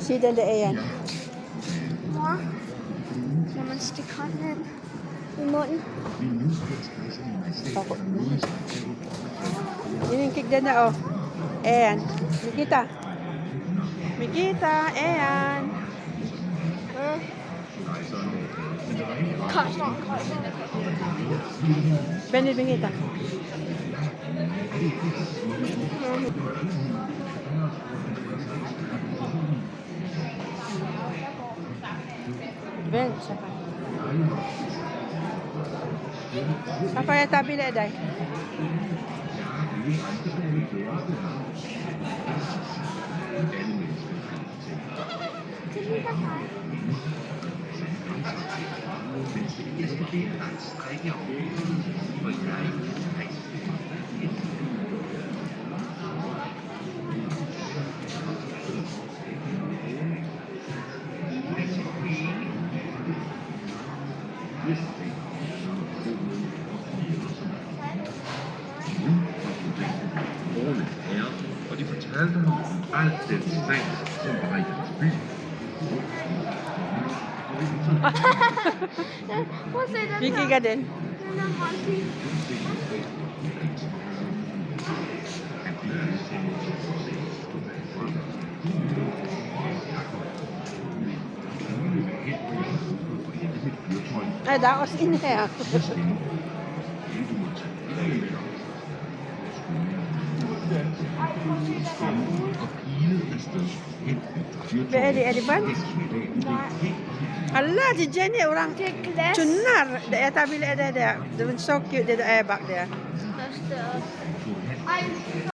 Siden det ayan. Mor, når man stikker hånden i munden. Ako. Iningkik din na oh. Ayan. Mikita. Mikita, ayan. Kom snart. Benny, Mikita. Ben, siapa? Siapa yang tak bila dah? Og de fortalte ham om alt den stat, som var i deres by. Prøv at se den Vi her. kigger den. Den er håndfin. Nej, der er også en her. Hvad er det? Er det vand? Allah, di Jenny orang Det er glas. Cunar. Jeg tak bila ada. Det er so cute, det der er bag der. Der står. Ej,